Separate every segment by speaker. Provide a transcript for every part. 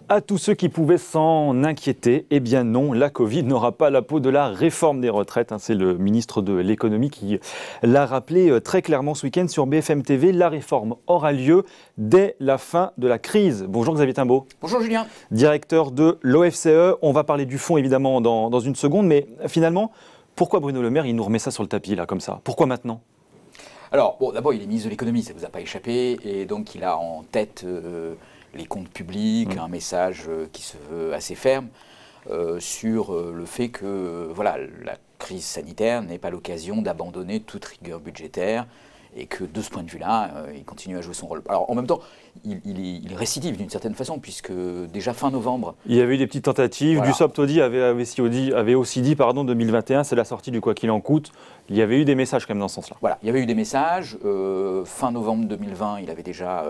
Speaker 1: À tous ceux qui pouvaient s'en inquiéter, eh bien non, la Covid n'aura pas la peau de la réforme des retraites. C'est le ministre de l'économie qui l'a rappelé très clairement ce week-end sur BFM TV. La réforme aura lieu dès la fin de la crise. Bonjour Xavier Timbaud.
Speaker 2: Bonjour Julien.
Speaker 1: Directeur de l'OFCE. On va parler du fond évidemment dans une seconde, mais finalement, pourquoi Bruno Le Maire il nous remet ça sur le tapis là comme ça? Pourquoi maintenant?
Speaker 2: Alors, bon, d'abord, il est ministre de l'économie, ça ne vous a pas échappé, et donc il a en tête les comptes publics, un message qui se veut assez ferme sur le fait que voilà, la crise sanitaire n'est pas l'occasion d'abandonner toute rigueur budgétaire et que de ce point de vue-là, il continue à jouer son rôle. Alors en même temps, il récidive d'une certaine façon, puisque déjà fin novembre...
Speaker 1: Il y avait eu des petites tentatives,
Speaker 2: voilà.
Speaker 1: Dussopt avait aussi dit, 2021, c'est la sortie du quoi qu'il en coûte. Il y avait eu des messages quand même dans ce sens-là.
Speaker 2: Voilà, il y avait eu des messages. Fin novembre 2020, il avait déjà...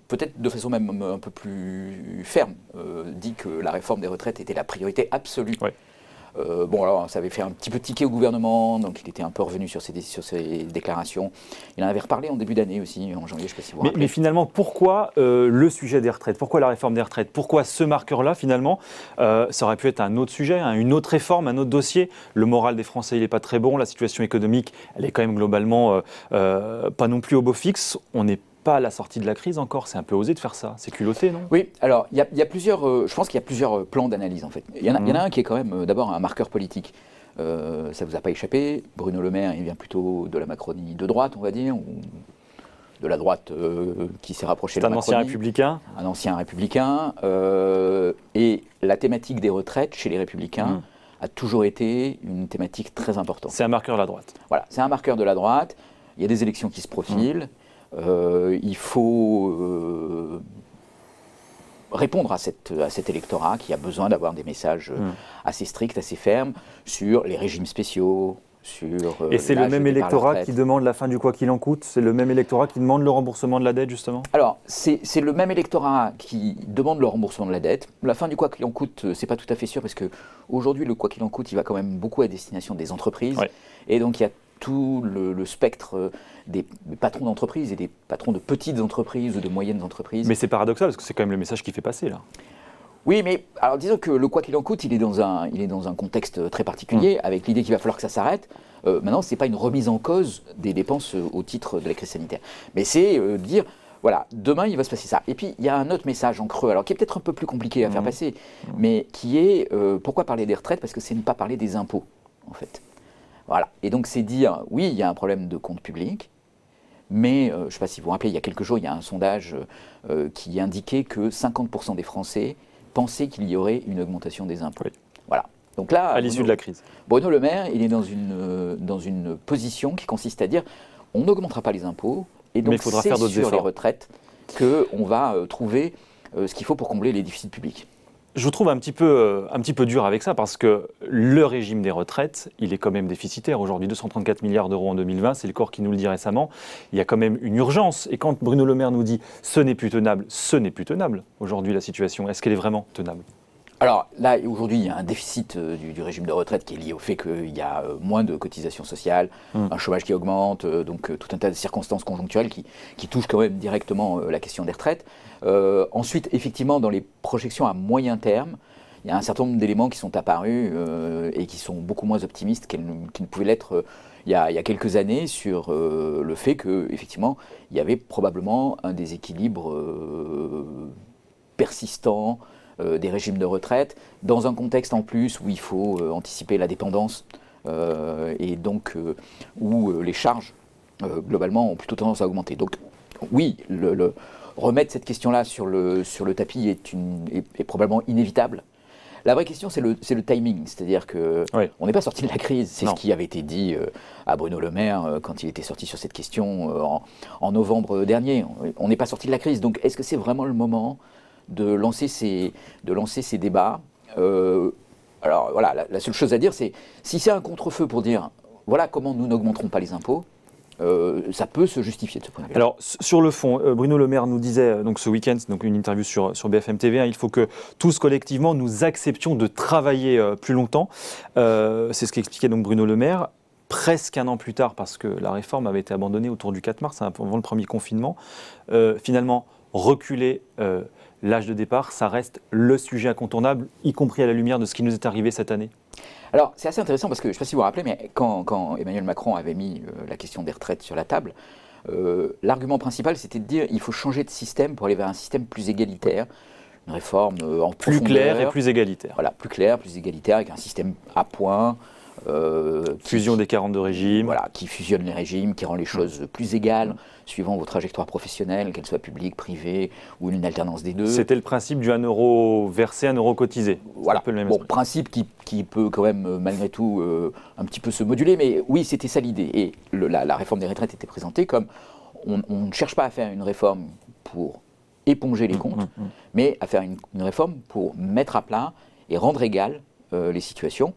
Speaker 2: peut-être de façon même un peu plus ferme, dit que la réforme des retraites était la priorité absolue.
Speaker 1: Ouais.
Speaker 2: Bon, alors ça avait fait un petit peu tiquer au gouvernement, donc il était un peu revenu sur ses déclarations. Il en avait reparlé en début d'année aussi, en janvier, je ne sais pas si vous vous rappelez.
Speaker 1: Mais finalement, pourquoi le sujet des retraites? Pourquoi la réforme des retraites? Pourquoi ce marqueur-là, finalement? Ça aurait pu être un autre sujet, une autre réforme, un autre dossier. Le moral des Français, il n'est pas très bon. La situation économique, elle est quand même globalement pas non plus au beau fixe. On n'est pas à la sortie de la crise encore. C'est un peu osé de faire ça. C'est culotté, non?
Speaker 2: Oui, alors il y a plusieurs, je pense qu'il y a plusieurs plans d'analyse en fait. Il y en a un qui est quand même d'abord un marqueur politique. Ça ne vous a pas échappé. Bruno Le Maire, il vient plutôt de la Macronie de droite, on va dire, ou de la droite qui s'est rapprochée de la Macronie.
Speaker 1: C'est un ancien républicain.
Speaker 2: Un ancien républicain. Et la thématique des retraites chez les républicains a toujours été une thématique très importante.
Speaker 1: C'est un marqueur de la droite.
Speaker 2: Voilà, c'est un marqueur de la droite. Il y a des élections qui se profilent. Il faut répondre à cet électorat qui a besoin d'avoir des messages assez stricts, assez fermes sur les régimes spéciaux, sur
Speaker 1: et c'est le même électorat qui demande la fin du quoi qu'il en coûte? C'est le même électorat qui demande le remboursement de la dette, justement?
Speaker 2: Alors, c'est le même électorat qui demande le remboursement de la dette. La fin du quoi qu'il en coûte, c'est pas tout à fait sûr, parce qu'aujourd'hui, le quoi qu'il en coûte, il va quand même beaucoup à destination des entreprises.
Speaker 1: Ouais.
Speaker 2: Et donc, il y a tout le spectre des patrons d'entreprises et des patrons de petites entreprises ou de moyennes entreprises.
Speaker 1: Mais c'est paradoxal, parce que c'est quand même le message qui fait passer, là.
Speaker 2: Oui, mais alors disons que le quoi qu'il en coûte, il est dans un contexte très particulier, avec l'idée qu'il va falloir que ça s'arrête. Maintenant, ce n'est pas une remise en cause des dépenses au titre de la crise sanitaire. Mais c'est dire, voilà, demain, il va se passer ça. Et puis, il y a un autre message en creux, alors qui est peut-être un peu plus compliqué à faire passer, mais qui est, pourquoi parler des retraites? Parce que c'est ne pas parler des impôts, en fait. Voilà. Et donc, c'est dire, oui, il y a un problème de compte public, mais je ne sais pas si vous vous rappelez, il y a quelques jours, il y a un sondage qui indiquait que 50% des Français pensaient qu'il y aurait une augmentation des impôts. Oui. Voilà. Donc là,
Speaker 1: à l'issue de la crise.
Speaker 2: Bruno Le Maire, il est dans une position qui consiste à dire, on n'augmentera pas les impôts, et donc c'est sur les retraites qu'on va trouver ce qu'il faut pour combler les déficits publics.
Speaker 1: Je vous trouve un petit peu dur avec ça, parce que le régime des retraites, il est quand même déficitaire. Aujourd'hui, 234 milliards d'euros en 2020, c'est le corps qui nous le dit récemment. Il y a quand même une urgence. Et quand Bruno Le Maire nous dit « ce n'est plus tenable », ce n'est plus tenable aujourd'hui la situation. Est-ce qu'elle est vraiment tenable?
Speaker 2: Alors là, aujourd'hui, il y a un déficit du régime de retraite qui est lié au fait qu'il y a moins de cotisations sociales, un chômage qui augmente, donc tout un tas de circonstances conjoncturelles qui touchent quand même directement la question des retraites. Ensuite, effectivement, dans les projections à moyen terme, il y a un certain nombre d'éléments qui sont apparus et qui sont beaucoup moins optimistes qu'ils ne pouvaient l'être il y a quelques années sur le fait qu'effectivement, il y avait probablement un déséquilibre persistant des régimes de retraite, dans un contexte en plus où il faut anticiper la dépendance et donc où les charges, globalement, ont plutôt tendance à augmenter. Donc oui, remettre cette question-là sur le tapis est probablement inévitable. La vraie question, c'est le timing, c'est-à-dire qu'on n'est pas sorti de la crise, c'est ce qui avait été dit à Bruno Le Maire quand il était sorti sur cette question en novembre dernier. On n'est pas sorti de la crise, donc est-ce que c'est vraiment le moment de lancer ces débats? Alors voilà, la seule chose à dire, c'est si c'est un contre-feu pour dire voilà comment nous n'augmenterons pas les impôts, ça peut se justifier de ce point de vue.
Speaker 1: Alors, sur le fond, Bruno Le Maire nous disait donc ce week-end, donc une interview sur BFM TV, il faut que tous collectivement nous acceptions de travailler plus longtemps. C'est ce qu'expliquait donc Bruno Le Maire. Presque un an plus tard, parce que la réforme avait été abandonnée autour du 4 mars, avant le premier confinement. Finalement, reculer l'âge de départ, ça reste le sujet incontournable, y compris à la lumière de ce qui nous est arrivé cette année?
Speaker 2: Alors, c'est assez intéressant parce que, je ne sais pas si vous vous rappelez, mais quand Emmanuel Macron avait mis la question des retraites sur la table, l'argument principal, c'était de dire qu'il faut changer de système pour aller vers un système plus égalitaire, une réforme en
Speaker 1: plus
Speaker 2: profondeur.
Speaker 1: Clair et plus égalitaire.
Speaker 2: Voilà, plus clair, plus égalitaire, avec un système à points.
Speaker 1: Fusion des 42 régimes.
Speaker 2: Voilà, qui fusionne les régimes, qui rend les choses plus égales, suivant vos trajectoires professionnelles, qu'elles soient publiques, privées, ou une alternance des deux.
Speaker 1: C'était le principe du 1 euro versé, 1 euro cotisé.
Speaker 2: Voilà,
Speaker 1: un peu le même
Speaker 2: bon,
Speaker 1: esprit.
Speaker 2: Principe qui peut quand même, malgré tout, un petit peu se moduler, mais oui, c'était ça l'idée. Et la réforme des retraites était présentée comme, on ne cherche pas à faire une réforme pour éponger les comptes, mais à faire une réforme pour mettre à plat et rendre égales les situations,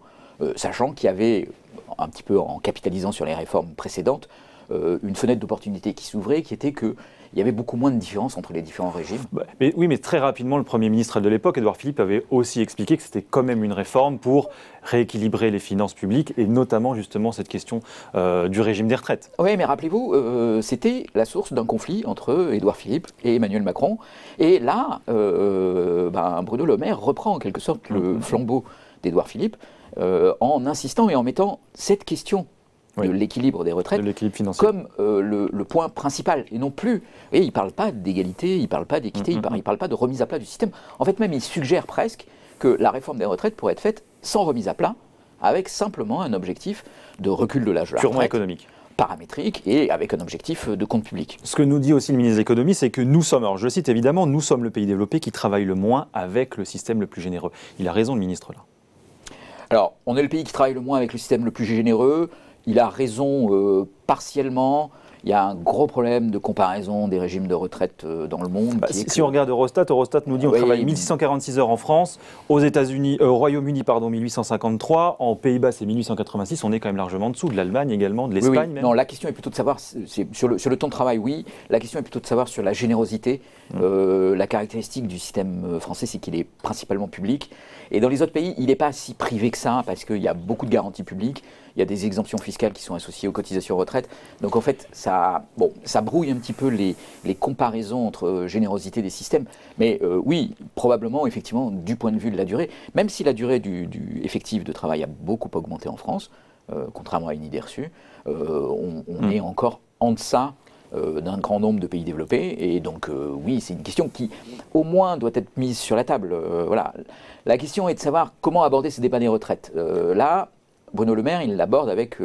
Speaker 2: sachant qu'il y avait, un petit peu en capitalisant sur les réformes précédentes, une fenêtre d'opportunité qui s'ouvrait, qui était qu'il y avait beaucoup moins de différences entre les différents régimes.
Speaker 1: Mais très rapidement, le Premier ministre de l'époque, Édouard Philippe, avait aussi expliqué que c'était quand même une réforme pour rééquilibrer les finances publiques, et notamment justement cette question du régime des retraites.
Speaker 2: Oui, mais rappelez-vous, c'était la source d'un conflit entre Édouard Philippe et Emmanuel Macron. Et là, Bruno Le Maire reprend en quelque sorte le flambeau d'Édouard Philippe, en insistant et en mettant cette question de l'équilibre des retraites comme le point principal, et non plus, et il ne parle pas d'égalité, il ne parle pas d'équité, il ne parle pas de remise à plat du système. En fait, même il suggère presque que la réforme des retraites pourrait être faite sans remise à plat, avec simplement un objectif de recul de l'âge de la
Speaker 1: purement
Speaker 2: retraite,
Speaker 1: économique,
Speaker 2: paramétrique, et avec un objectif de compte public.
Speaker 1: Ce que nous dit aussi le ministre de l'économie, c'est que nous sommes, alors je le cite évidemment, nous sommes le pays développé qui travaille le moins avec le système le plus généreux. Il a raison, le ministre, là.
Speaker 2: Alors, on est le pays qui travaille le moins avec le système le plus généreux. Il a raison partiellement. Il y a un gros problème de comparaison des régimes de retraite dans le monde.
Speaker 1: Si on regarde Eurostat nous dit qu'on travaille 1646 heures en France, aux États-Unis, au Royaume-Uni, 1853, en Pays-Bas, c'est 1886. On est quand même largement en dessous de l'Allemagne également, de l'Espagne même.
Speaker 2: Non, la question est plutôt de savoir, sur le temps de travail, oui. La question est plutôt de savoir sur la générosité. La caractéristique du système français, c'est qu'il est principalement public. Et dans les autres pays, il n'est pas si privé que ça, parce qu'il y a beaucoup de garanties publiques. Il y a des exemptions fiscales qui sont associées aux cotisations retraite. Donc en fait, ça brouille un petit peu les comparaisons entre générosité des systèmes. Mais oui, probablement, effectivement, du point de vue de la durée, même si la durée du effectif de travail a beaucoup augmenté en France, contrairement à une idée reçue, on est encore en deçà d'un grand nombre de pays développés. Et donc oui, c'est une question qui, au moins, doit être mise sur la table. Voilà. La question est de savoir comment aborder ce débat des retraites. Là, Bruno Le Maire, il l'aborde avec,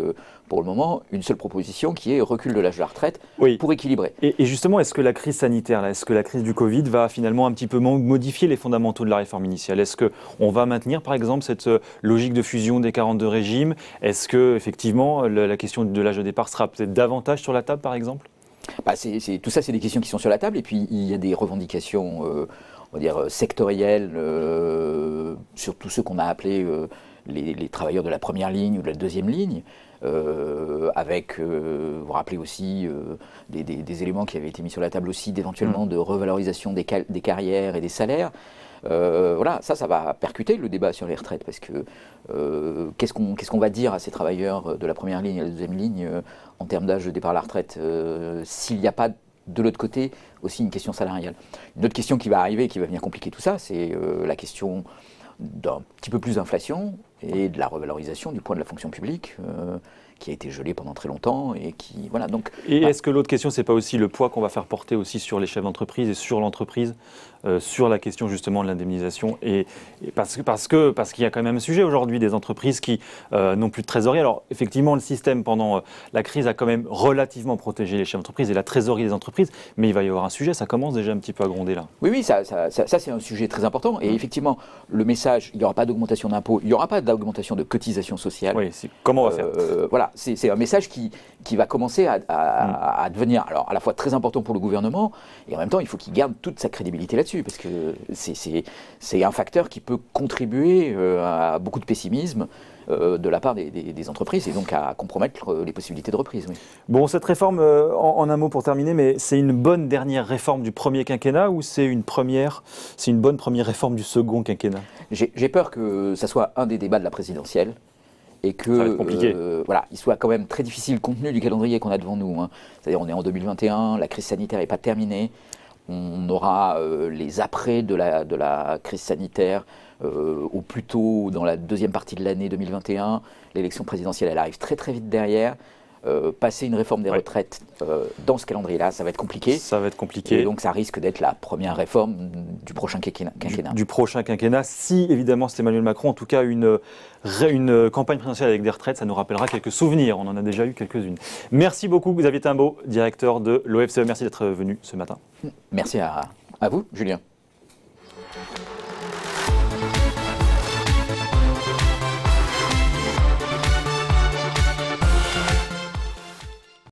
Speaker 2: pour le moment, une seule proposition qui est recul de l'âge de la retraite pour équilibrer.
Speaker 1: Et justement, est-ce que la crise sanitaire, est-ce que la crise du Covid va finalement un petit peu modifier les fondamentaux de la réforme initiale? Est-ce qu'on va maintenir, par exemple, cette logique de fusion des 42 régimes? Est-ce que, effectivement, la question de l'âge de départ sera peut-être davantage sur la table, par exemple?
Speaker 2: Tout ça, c'est des questions qui sont sur la table. Et puis, il y a des revendications, on va dire, sectorielles, sur tous ceux qu'on a appelés les travailleurs de la première ligne ou de la deuxième ligne, avec, vous vous rappelez aussi, des éléments qui avaient été mis sur la table aussi, d'éventuellement de revalorisation des carrières et des salaires. Voilà, ça va percuter le débat sur les retraites, parce que qu'est-ce qu'on va dire à ces travailleurs de la première ligne et de la deuxième ligne en termes d'âge de départ à la retraite, s'il n'y a pas de l'autre côté aussi une question salariale. Une autre question qui va arriver, qui va venir compliquer tout ça, c'est la question d'un petit peu plus d'inflation et de la revalorisation du point de la fonction publique, qui a été gelé pendant très longtemps et qui, voilà, donc...
Speaker 1: Et est-ce que l'autre question, c'est pas aussi le poids qu'on va faire porter aussi sur les chefs d'entreprise et sur l'entreprise, sur la question justement de l'indemnisation, et parce qu'il y a quand même un sujet aujourd'hui des entreprises qui n'ont plus de trésorerie. Alors effectivement, le système pendant la crise a quand même relativement protégé les chefs d'entreprise et la trésorerie des entreprises, mais il va y avoir un sujet, ça commence déjà un petit peu à gronder là.
Speaker 2: Oui, ça c'est un sujet très important, et effectivement, le message, il n'y aura pas d'augmentation d'impôts, il n'y aura pas d'augmentation de cotisations sociales.
Speaker 1: Oui, comment on va faire
Speaker 2: voilà, c'est un message qui va commencer à devenir, alors à la fois très important pour le gouvernement, et en même temps, il faut qu'il garde toute sa crédibilité là-dessus, parce que c'est un facteur qui peut contribuer à beaucoup de pessimisme de la part des entreprises, et donc à compromettre les possibilités de reprise. Oui.
Speaker 1: Bon, cette réforme, en un mot pour terminer, mais c'est une bonne dernière réforme du premier quinquennat, ou c'est une bonne première réforme du second quinquennat?
Speaker 2: J'ai peur que ça soit un des débats de la présidentielle, et que voilà, il soit quand même très difficile compte tenu du calendrier qu'on a devant nous. Hein. C'est-à-dire on est en 2021, la crise sanitaire n'est pas terminée, On aura les après de la crise sanitaire au plus tôt dans la deuxième partie de l'année 2021. L'élection présidentielle, elle arrive très très vite derrière. Passer une réforme des retraites dans ce calendrier-là, ça va être compliqué.
Speaker 1: Ça va être compliqué.
Speaker 2: Et donc ça risque d'être la première réforme du prochain quinquennat.
Speaker 1: Du prochain quinquennat, si évidemment c'est Emmanuel Macron, en tout cas une campagne présidentielle avec des retraites, ça nous rappellera quelques souvenirs. On en a déjà eu quelques-unes. Merci beaucoup Xavier Timbaud, directeur de l'OFCE. Merci d'être venu ce matin.
Speaker 2: Merci à vous, Julien.